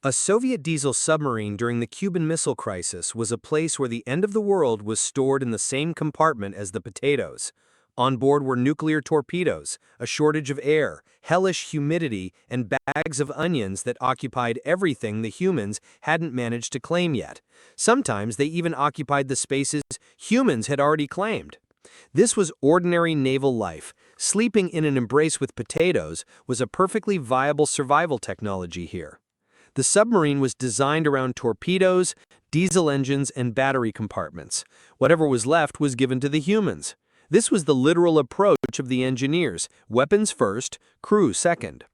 A Soviet diesel submarine during the Cuban Missile Crisis was a place where the end of the world was stored in the same compartment as the potatoes. On board were nuclear torpedoes, a shortage of air, hellish humidity, and bags of onions that occupied everything the humans hadn't managed to claim yet. Sometimes they even occupied the spaces humans had already claimed. This was ordinary naval life. Sleeping in an embrace with potatoes was a perfectly viable survival technology here. The submarine was designed around torpedoes, diesel engines, and battery compartments. Whatever was left was given to the humans. This was the literal approach of the engineers: weapons first, crew second.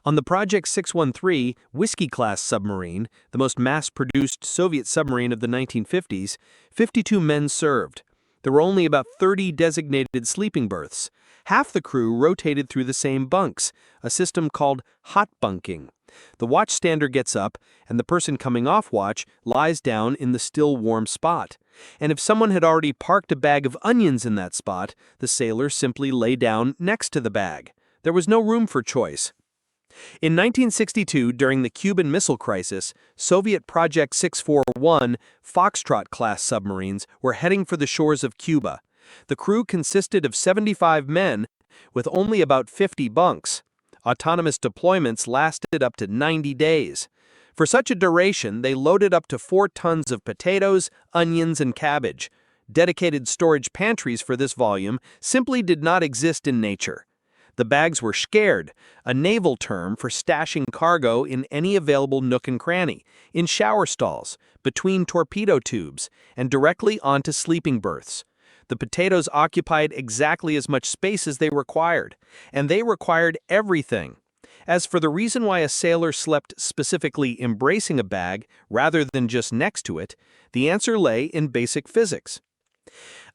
On the Project 613 Whiskey-class submarine, the most mass-produced Soviet submarine of the 1950s, 52 men served. There were only about 30 designated sleeping berths. Half the crew rotated through the same bunks, a system called hot bunking. The watchstander gets up, and the person coming off watch lies down in the still warm spot. And if someone had already parked a bag of onions in that spot, the sailor simply lay down next to the bag. There was no room for choice. In 1962, during the Cuban Missile Crisis, Soviet Project 641 Foxtrot-class submarines were heading for the shores of Cuba. The crew consisted of 75 men, with only about 50 bunks. Autonomous deployments lasted up to 90 days. For such a duration, they loaded up to 4 tons of potatoes, onions, and cabbage. Dedicated storage pantries for this volume simply did not exist in nature. The bags were scared, a naval term for stashing cargo in any available nook and cranny, in shower stalls, between torpedo tubes, and directly onto sleeping berths. The potatoes occupied exactly as much space as they required, and they required everything. As for the reason why a sailor slept specifically embracing a bag rather than just next to it, the answer lay in basic physics.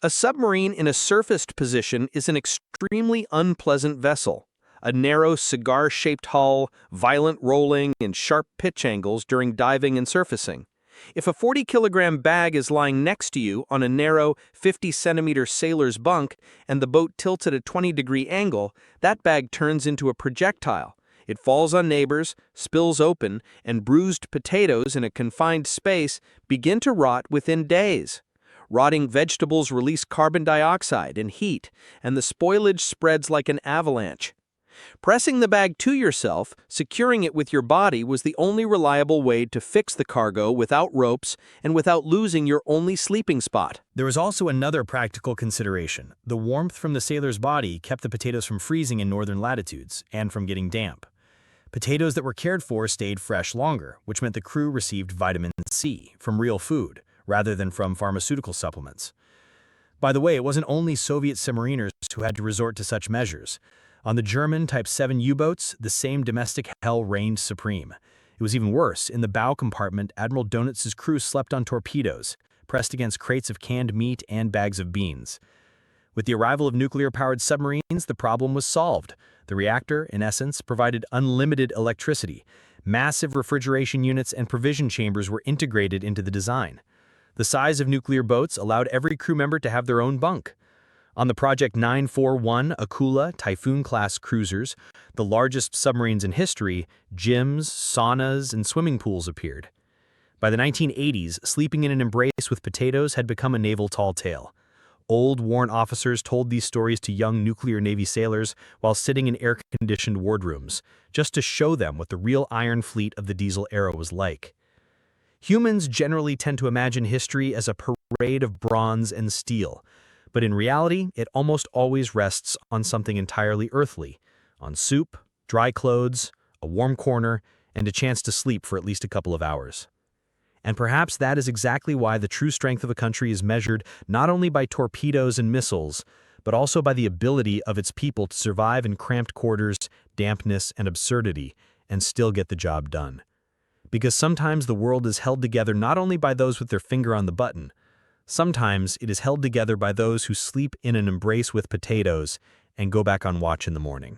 A submarine in a surfaced position is an extremely unpleasant vessel. A narrow cigar-shaped hull, violent rolling, and sharp pitch angles during diving and surfacing. If a 40-kilogram bag is lying next to you on a narrow 50-centimeter sailor's bunk and the boat tilts at a 20-degree angle, that bag turns into a projectile. It falls on neighbors, spills open, and bruised potatoes in a confined space begin to rot within days. Rotting vegetables release carbon dioxide and heat, and the spoilage spreads like an avalanche. Pressing the bag to yourself, securing it with your body was the only reliable way to fix the cargo without ropes and without losing your only sleeping spot. There was also another practical consideration. The warmth from the sailor's body kept the potatoes from freezing in northern latitudes and from getting damp. Potatoes that were cared for stayed fresh longer, which meant the crew received vitamin C from real food, rather than from pharmaceutical supplements. By the way, it wasn't only Soviet submariners who had to resort to such measures. On the German Type 7 U-boats, the same domestic hell reigned supreme. It was even worse. In the bow compartment, Admiral Donitz's crew slept on torpedoes, pressed against crates of canned meat and bags of beans. With the arrival of nuclear-powered submarines, the problem was solved. The reactor, in essence, provided unlimited electricity. Massive refrigeration units and provision chambers were integrated into the design. The size of nuclear boats allowed every crew member to have their own bunk. On the Project 941 Akula Typhoon-class cruisers, the largest submarines in history, gyms, saunas, and swimming pools appeared. By the 1980s, sleeping in an embrace with potatoes had become a naval tall tale. Old, worn officers told these stories to young nuclear Navy sailors while sitting in air-conditioned wardrooms, just to show them what the real iron fleet of the diesel era was like. Humans generally tend to imagine history as a parade of bronze and steel, but in reality, it almost always rests on something entirely earthly, on soup, dry clothes, a warm corner, and a chance to sleep for at least a couple of hours. And perhaps that is exactly why the true strength of a country is measured not only by torpedoes and missiles, but also by the ability of its people to survive in cramped quarters, dampness, and absurdity, and still get the job done. Because sometimes the world is held together not only by those with their finger on the button, sometimes it is held together by those who sleep in an embrace with potatoes and go back on watch in the morning.